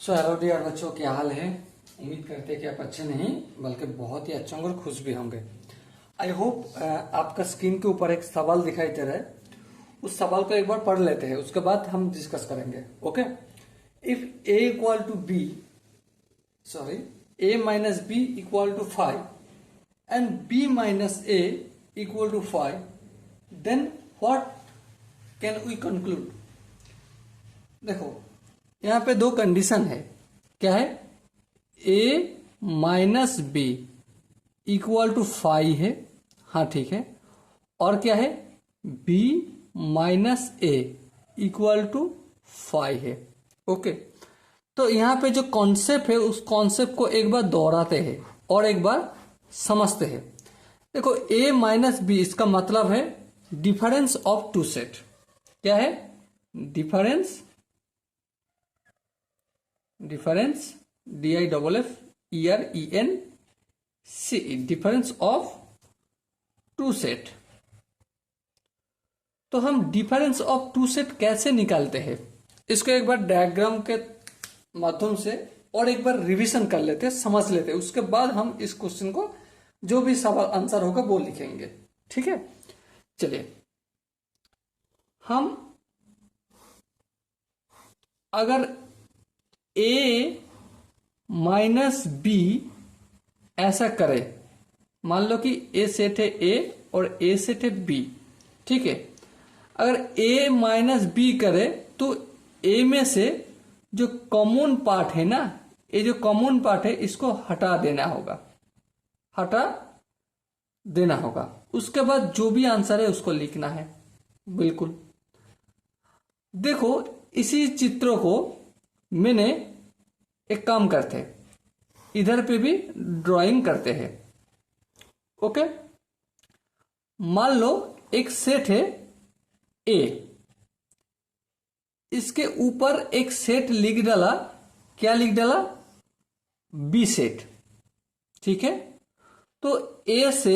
Hello dear बच्चों, क्या हाल है। उम्मीद करते हैं कि आप अच्छे नहीं बल्कि बहुत ही अच्छे होंगे और खुश भी होंगे। आई होप आपका स्क्रीन के ऊपर एक सवाल दिखाई दे रहा है। उस सवाल को एक बार पढ़ लेते हैं, उसके बाद हम डिस्कस करेंगे। Okay. If A equal to B sorry A minus B equal to 5 and B minus A equal to 5, then what can we conclude. देखो, यहां पे दो कंडीशन है। क्या है? A minus B equal to 5 है। हाँ ठीक है। और क्या है? B minus A equal to 5 है। ओके। तो यहां पे जो कॉन्सेप्ट है उस कॉन्सेप्ट को एक बार दोहराते हैं और एक बार समझते हैं। देखो, ए माइनस बी इसका मतलब है डिफरेंस ऑफ टू सेट। क्या है? Difference DIFFERENC difference of two set. तो हम डिफरेंस ऑफ टू सेट कैसे निकालते हैं, इसको एक बार डायग्राम के माध्यम से और एक बार रिवीजन कर लेते हैं, समझ लेते हैं। उसके बाद हम इस क्वेश्चन को जो भी सवाल आंसर होगा वो लिखेंगे। ठीक है, चलिए। हम अगर ए माइनस बी ऐसा करें, मान लो कि ए सेट है ए और ए सेट है बी। ठीक है। अगर ए माइनस बी करे तो ए में से जो कॉमन पार्ट है ना, ये जो कॉमन पार्ट है इसको हटा देना होगा। उसके बाद जो भी आंसर है उसको लिखना है। बिल्कुल। देखो, इसी चित्र को मैंने एक काम करते हैं, इधर पे भी ड्राइंग करते हैं। ओके। मान लो एक सेट है ए, इसके ऊपर एक सेट लिख डाला। क्या लिख डाला? B set. ठीक है। तो ए से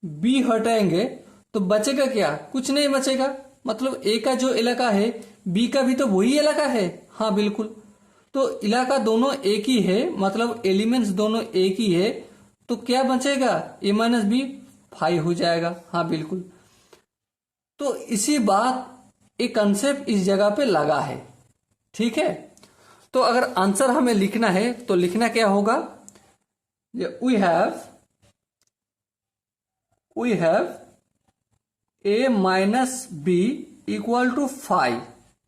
बी हटाएंगे तो बचेगा क्या? कुछ नहीं बचेगा। मतलब ए का जो इलाका है बी का भी तो वही इलाका है। हाँ बिल्कुल। तो इलाका दोनों एक ही है, मतलब एलिमेंट्स दोनों एक ही है। तो क्या बचेगा? ए माइनस बी 5 हो जाएगा। हाँ बिल्कुल। तो इसी बात एक कंसेप्ट इस जगह पे लगा है। ठीक है। तो अगर आंसर हमें लिखना है तो लिखना क्या होगा? We have A minus B equal to 5।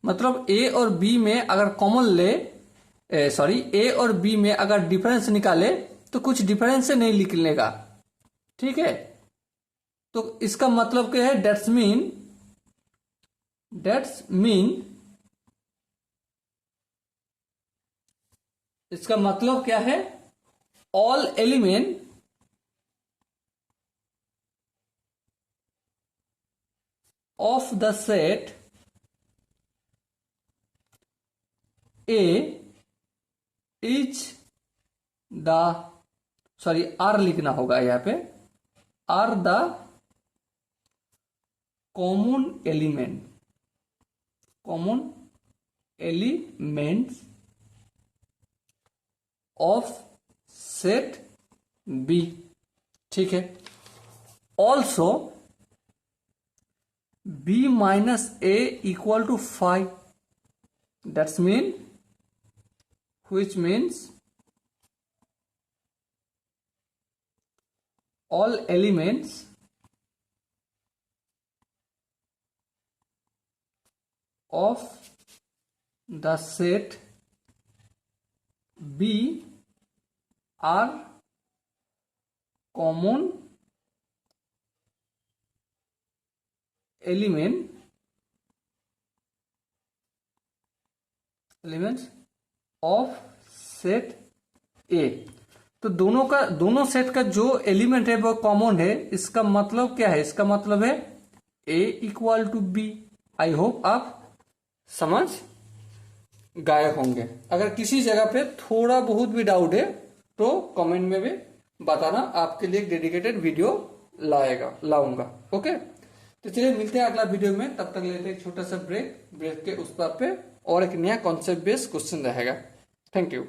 मतलब ए और बी में अगर कॉमन ले, ए और बी में अगर डिफरेंस निकाले तो कुछ डिफरेंस से नहीं निकलेगा। ठीक है। तो इसका मतलब क्या है? डेट्स मीन इसका मतलब क्या है? All element of the set A is the are लिखना होगा यहां पे, are the common elements of set B. ठीक है। Also B minus A equal to 5, that's mean which means all elements of the set B are common elements of set ए। तो दोनों set का जो एलिमेंट है वो कॉमन है। इसका मतलब क्या है? इसका मतलब है A equal to B. I hope आप समझ गए होंगे। अगर किसी जगह पे थोड़ा बहुत भी डाउट है तो कमेंट में भी बताना, आपके लिए डेडिकेटेड वीडियो लाऊंगा। ओके। तो चलिए मिलते हैं अगला वीडियो में। तब तक लेते हैं एक छोटा सा ब्रेक के उस पर पे और एक नया कॉन्सेप्ट बेस्ड क्वेश्चन रहेगा। Thank you.